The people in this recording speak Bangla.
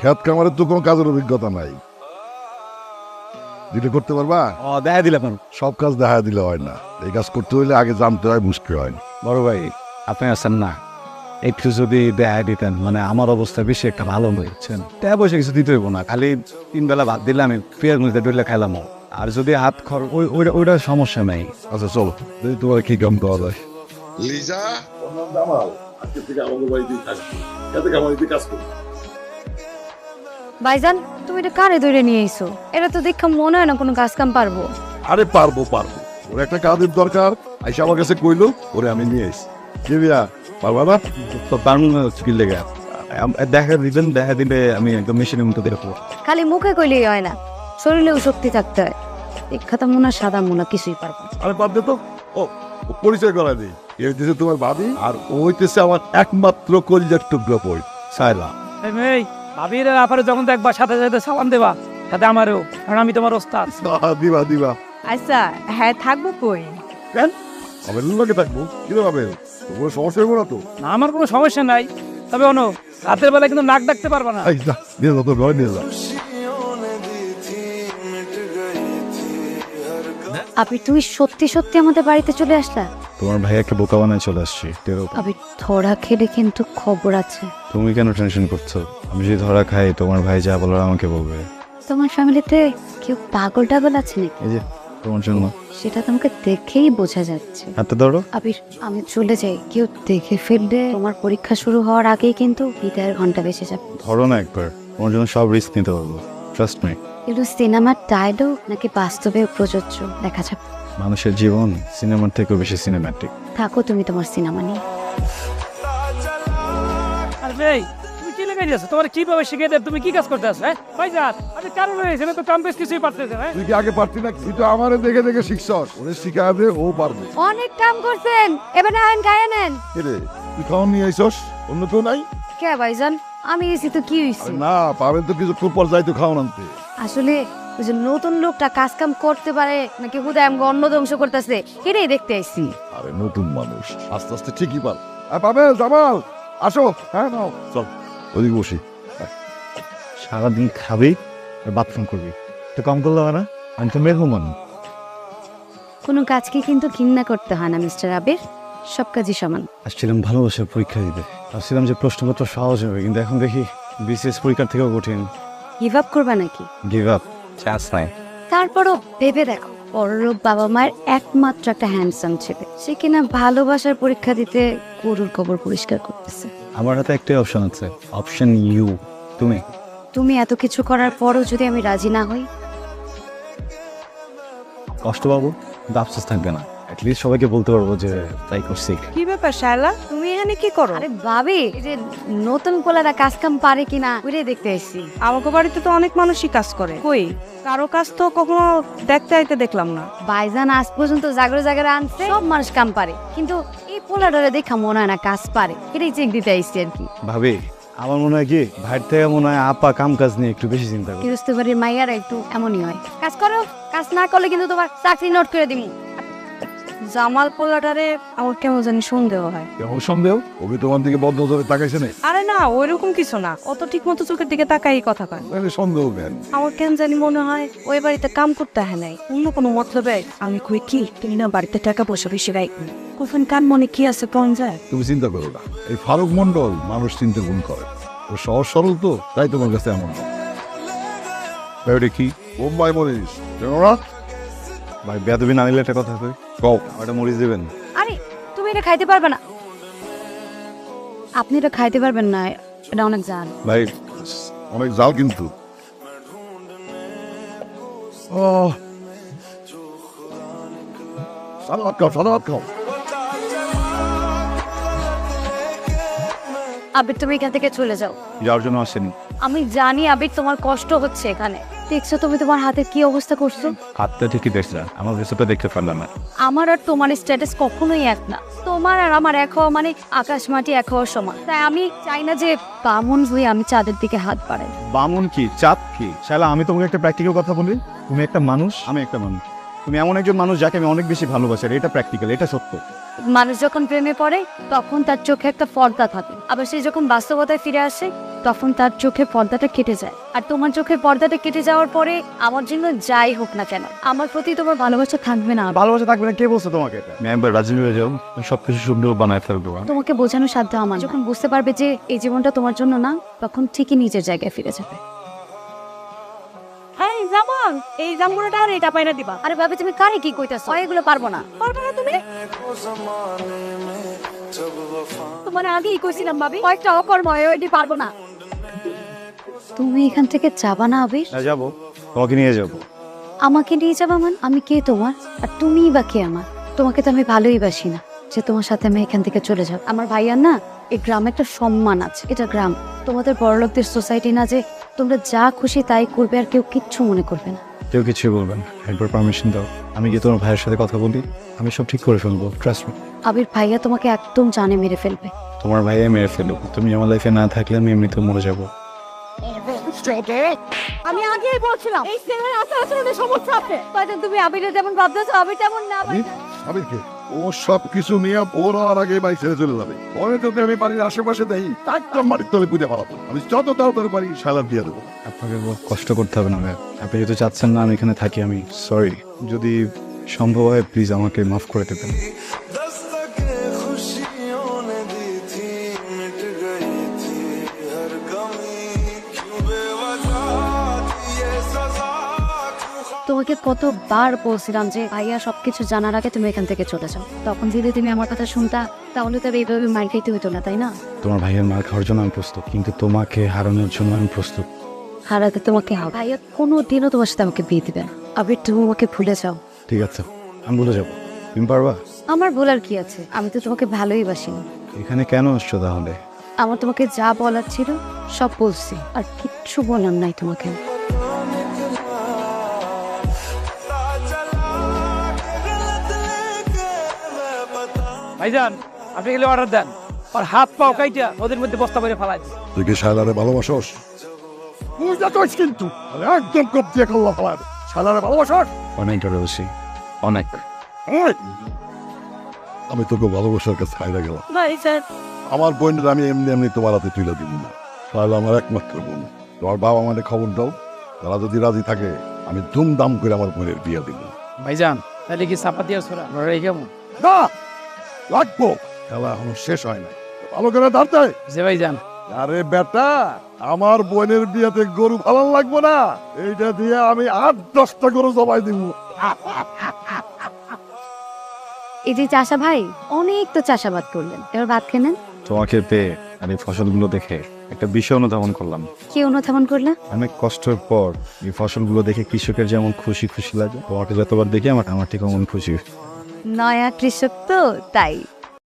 খেত কামারের তো কোনো কাজের অভিজ্ঞতা নাই, দিলে করতে পারবা? দেখা দিলে আপনার সব কাজ দেখা দিলে হয় না, এই কাজ করতে হইলে আগে জানতে হয়, বুঝতে হয়। বড় ভাই আপনি আছেন না, একটু যদি দেখা দিতেন, মানে আমার অবস্থা বেশি একটা ভালো হয়েছেন, টাকা পয়সা কিছু দিতে হইব না, খালি 3 বেলা ভাত দিলে আমি পেঁয়াজ মধ্যে ডলে খাইলাম। আর যদি হাত খরচ ওইটা সমস্যা নাই। আচ্ছা চলো দেখি তোমার কি কাম পাওয়া যায়। লিজা জামাল আজকে থেকে আমাদের বাড়িতেই থাকবে, যাতে আমাদের কাজ করবে। ভাইজান তুমি এটা কারে ধরে নিয়ে এসো? এটা তো দেখা মনে হয় না কোনো কাজ কাম পারবো। আরে পারবো পারবো, ওর একটা কাজের দরকার, আইসা আমার কাছে কইলো, ওরে আমি নিয়ে এসি। কে বিয়া পারবা না? তো বাংলা স্কিল লেগে দেখা দিবেন, দেখা দিলে আমি একদম মেশিনের মতো দেখবো। খালি মুখে কইলেই হয় না, শরীরেও শক্তি থাকতে হয়। দেখাতা মোনা সাদা মোনা কিছুই পারবো না। আরে পারবে তো। ও ও পরিচয় করা দিই, এ হইতেছে তোমার ভাবি, আর ও হইতেছে আমার একমাত্র কলিজার টুকরো পই সাইলা। ভাবির ব্যাপারে যখন দেখবা সাথে সাথে সালাম দেবা, সাথে আমারও, কারণ আমি তোমার ওস্তাদ। দিবা দিবা। আচ্ছা হ্যাঁ থাকবো কই? কেন আমি লোকে থাকবো, কি হবে? তোমার সমস্যা হইব না তো? না, আমার কোনো সমস্যা নাই, তবে অনো রাতের বেলা কিন্তু নাক ডাকতে পারবা না। এই যা নিয়ে যা, তোর ঘরে নিয়ে যা। আপনি তুমি সত্যি সত্যি আমাদের বাড়িতে চলে আসলা? তোমার ভাইয়াকে বোকা বানায় চলে আসছি। আপনি ধরা খেলে কিন্তু খবর আছে। তুমি কেন টেনশন করছো? আমি যদি ধরা খাই, তোমার ভাই যা বলার আমাকে বলবে। তোমার ফ্যামিলিতে কেউ পাগল টাগল আছে নাকি? এই যে তোমার জন্য। সেটা তোমাকে দেখেই বোঝা যাচ্ছে। হাতে ধরো। আবির আমি চলে যাই, কেউ দেখে ফেললে তোমার পরীক্ষা শুরু হওয়ার আগেই কিন্তু বিদায়ের ঘন্টা বেঁচে যাবে। ধরো না একবার, তোমার জন্য সব রিস্ক নিতে পারবো, ট্রাস্ট মি। এগুলো সিনেমার ডায়লগ নাকি বাস্তবে প্রযোজ্য দেখা যাবে। মানুষের জীবন সিনেমার থেকেও বেশি সিনেম্যাটিক। থাকো তুমি তোমার সিনেমা নিয়ে। আর ভাই তুমি কি লেগে যাচ্ছ? তোমার কিভাবে শিখে দেব? তুমি কি কাজ করতে আসো? হ্যাঁ ভাইজান আমি কারণ হয়েছে না তো, কাম বেশ কিছুই পারতেছে। হ্যাঁ তুই কি আগে পারতি না? তুই তো আমারে দেখে দেখে শিখছস, ওরে শিখায় দে, ও পারবে। অনেক কাম করছেন, এবার আইন গায়ে নেন। রে তুই খাওয়ান নিয়ে আইসস, অন্য কেউ নাই? কে ভাইজান আমি এসি তো কি হইছে? আরে না পাবেন তো, কিছু পর যাই তো খাওয়ান আনতে। আসলে ওই যে নতুন লোকটা কাজ কাম করতে পারে নাকি হুদায় আমাকে অন্ন ধ্বংস করতেছে, এটাই দেখতে আইছি। আরে নতুন মানুষ আস্তে আস্তে ঠিকই পার। পাবে জামাল আসো, হ্যাঁ নাও চল ওদিকে বসি। সারাদিন খাবি আর বাথরুম করবি, তো কম করলে হয় না? আমি তো মেহমান। কোনো কাজকে কিন্তু ঘৃণা করতে হয় না মিস্টার আবির, সব কাজই সমান। আসছিলাম ভালোবাসার পরীক্ষা দিতে, ভাবছিলাম যে প্রশ্নপত্র সহজ হবে, কিন্তু এখন দেখি বিসিএস পরীক্ষার থেকেও কঠিন। গিভ আপ করবা নাকি? গিভ আপ চান্স নাই। তারপরও ভেবে দেখো, বড়লোক বাবা মায়ের একমাত্র একটা হ্যান্ডসাম ছেলে, সে কিনা ভালোবাসার পরীক্ষা দিতে গরুর কবর পরিষ্কার করতেছে। আমার হাতে একটাই অপশন আছে, অপশন ইউ, তুমি। তুমি এত কিছু করার পরও যদি আমি রাজি না হই? কষ্ট পাবো কিন্তু আফসোস থাকবে না, অ্যাটলিস্ট সবাইকে বলতে পারবো যে তাই করছি। কি ব্যাপার শায়লা, তুমি এখানে কি করো? আরে ভাবি, এই যে নতুন পোলারা কাজ কাম পারে কিনা ওইটাই দেখতে আসছি। আমাকে বাড়িতে তো অনেক মানুষই কাজ করে, কই কারো কাজ তো কখনো দেখতে আইতে দেখলাম না। ভাইজান আজ পর্যন্ত জাগরে জাগরে আনছে, সব মানুষ কাম পারে, কিন্তু এই পোলাটারে দেখা মনে হয় না কাজ পারে, এটাই চেক দিতে আইছি আর কি। ভাবি আমার মনে হয় কি, ভাইয়ের থেকে মনে হয় আপা কাম কাজ নিয়ে একটু বেশি চিন্তা করে। গৃহস্থ বাড়ির মাইয়ারা একটু এমনই হয়। কাজ করো, কাজ না করলে কিন্তু তোমার চাকরি নোট করে দিবি। জামাল পোলাটারে আমার কেমন জানি সন্দেহ হয়। কেমন সন্দেহ? ওকে তোমার দিকে বদ্ধ ধরে তাকাইছে না? আরে না ওইরকম কিছু না, অত ঠিক মতো চোখের দিকে তাকাই কথা কয়। তাহলে সন্দেহ কেন? আমার কেন জানি মনে হয় ওই বাড়িতে কাম করতে হয় নাই, অন্য কোনো মতলবে। আমি কই কি তুমি না বাড়িতে টাকা পয়সা বেশি রাখ, কখন কার মনে কি আছে কোন যায়। তুমি চিন্তা করো না, এই ফারুক মন্ডল মানুষ চিনতে গুণ করে, ও সহজ সরল তো, তাই তোমার কাছে এমন। ভাই কি বোম্বাই মরিস জানো না? ভাই বেয়াদবি না নিলে একটা কথা কই, কও। একটা মরিচ দেবেন? আরে তুমি এটা খাইতে পারবে না, আপনি এটা খাইতে পারবেন না, এটা অনেক জান। ভাই অনেক জাল কিন্তু। সালাদ খাও, সালাদ খাও। আবির তুমি এখান থেকে চলে যাও। যাওয়ার জন্য আসেনি। আমি জানি আবির তোমার কষ্ট হচ্ছে এখানে, দেখছো তুমি তোমার হাতের কি অবস্থা করছো। হাতটা ঠিকই দেখছে, আমার রেসিপিটা দেখতে পারলাম না। আমার আর তোমার স্ট্যাটাস কখনোই এক না, তোমার আর আমার এক হওয়া মানে আকাশ মাটি এক হওয়ার সমান। তাই আমি চাই না যে বামন হয়ে আমি চাঁদের দিকে হাত বাড়াই। বামুন কি চাঁদ কি? শালা আমি তোমাকে একটা প্র্যাকটিক্যাল কথা বলি, তুমি একটা মানুষ, আমি একটা মানুষ, তুমি এমন একজন মানুষ যাকে আমি অনেক বেশি ভালোবাসি, আর এটা প্র্যাকটিক্যাল, এটা সত্য। মানুষ যখন প্রেমে পড়ে তখন তার চোখে একটা পর্দা থাকে, আবার সে যখন বাস্তবতায় ফিরে আসে তখন তার চোখের পর্দাটা কেটে যায়। আর তোমার চোখের পর্দাটা কেটে যাওয়ার পরে আমার জন্য যাই হোক না কেন, আমার প্রতি তোমার ভালোবাসা থাকবে না। ভালোবাসা থাকবে না কে বলছো তোমাকে? আমি একবার রাজি হয়ে যাও, সবকিছু সুন্দর বানায় ফেলবো। তোমাকে বোঝানোর সাধ্য আমার নাই। যখন বুঝতে পারবে যে এই জীবনটা তোমার জন্য না, তখন ঠিকই নিজের জায়গায় ফিরে যাবে। হ্যাঁ জামান, এই জামগুলোটা আর এটা পাইনা দিবা। আরে ভাবে তুমি কারে কি কইতাছো? এগুলো পারবো না। পারবে না তুমি? তোমার আগেই কইছিলাম ভাবি, কয়েকটা অকর্ম এটি পারবো না। তুমি এখান থেকে যাবা না আবির? না যাবো, তোমাকে নিয়ে যাবো। আমাকে নিয়ে যাবা মানে? আমি কে তোমার? আর তুমিই বা কে আমার? তোমাকে তো আমি ভালোই বাসি না যে তোমার সাথে আমি এখান থেকে চলে যাব। আমার ভাইয়ার না এই গ্রামে একটা সম্মান আছে, এটা গ্রাম, তোমাদের বড়লোকদের সোসাইটি না যে তোমরা যা খুশি তাই করবে আর কেউ কিচ্ছু মনে করবে না। কেউ কিছু বলবেন, একবার পারমিশন দাও, আমি গিয়ে তোমার ভাইয়ের সাথে কথা বলি, আমি সব ঠিক করে ফেলবো, ট্রাস্ট মি। আবির ভাইয়া তোমাকে একদম জানে মেরে ফেলবে। তোমার ভাইয়া মেরে ফেলো, তুমি আমার লাইফে না থাকলে আমি এমনিতে মরে যাবো। আমি আগেই বলছিলাম এই ছেলের আচরণে সমস্যা আছে। হয়তো তুমি আবিরের যেমন ভাবতেছো আবির তেমন না। আবিরকে ও সব কিছু নিয়ে বড় আর আগে বাড়ি ছেড়ে চলে যাবে। পরে যদি আমি বাড়ির আশেপাশে দেই একদম বাড়ির তলে পুঁতে পালাবো। আমি যত তাড়াতাড়ি পারি সালাদ দিয়ে দেবো। আপনাকে কষ্ট করতে হবে না ভাই, আপনি যেহেতু চাচ্ছেন না আমি এখানে থাকি, আমি সরি। যদি সম্ভব হয় প্লিজ আমাকে মাফ করে দেবেন। তোমাকে কতবার বলছিলাম যে ভাইয়া সবকিছু জানার আগে তুমি এখান থেকে চলে যাও। তখন যদি তুমি আমার কথা শুনতা তাহলে তো এইভাবে মার খাইতে হইতো না, তাই না? তোমার ভাইয়ের মার খাওয়ার জন্য আমি প্রস্তুত, কিন্তু তোমাকে হারানোর জন্য আমি প্রস্তুত। হারাতে তোমাকে হবে। ভাইয়া কোনোদিনও তোমার সাথে আমাকে বিয়ে দিবে না। আবির তুমি আমাকে ভুলে যাও। ঠিক আছে, আমি ভুলে যাবো, তুমি পারবা? আমার বলার কি আছে? আমি তো তোমাকে ভালোই বাসি না। এখানে কেন আসছো তাহলে? আমার তোমাকে যা বলার ছিল সব বলছি, আর কিচ্ছু বলার নাই তোমাকে। ভাইজান আপনি গেলে অর্ডার দেন, আর হাত পাও কাইটা ওদের মধ্যে বস্তা করে ফেলাই দিন। তুই কি শালারে ভালোবাসোস? তুই যা কইস কিন্তু একদম কপ দিয়ে কল্লা ফেলা দে। শালারে ভালোবাসোস? অনেক ভালোবাসি, অনেক। এই! আমি তোকে ভালোবাসার কাছে হাইরা গেলাম। ভাইজান আমার বোনটা আমি এমনি এমনি তোমার হাতে তুলে দিব না। তাহলে আমার একমাত্র বোন। তোমার বাবা আমাদের খবর দাও, তারা যদি রাজি থাকে আমি ধুমধাম করে আমার বোনের বিয়ে দিব। ভাইজান তাহলে কি চাপাতি আর ছোড়া এই কেমন? না লাগবো, খেলা এখনো শেষ হয় না। ভালো করে দাঁড়তে। যে ভাইজান আরে বেটা, আমার বোনের বিয়েতে গরু ভালো লাগবো না? এইটা দিয়ে আমি 8-10টা গরু জবাই দিব। এই যে চাষা ভাই, অনেক তো চাষাবাদ করলেন, এবার ভাত খেয়ে নেন। তোমাকে পেয়ে আর এই ফসলগুলো দেখে একটা বিষয় অনুধাবন করলাম। কি অনুধাবন করলে? অনেক কষ্টের পর এই ফসলগুলো দেখে কৃষকের যেমন খুশি খুশি লাগে, তোমাকে যতবার দেখি আমার ঠিক অমন খুশি। নয়া কৃষক তো তাই।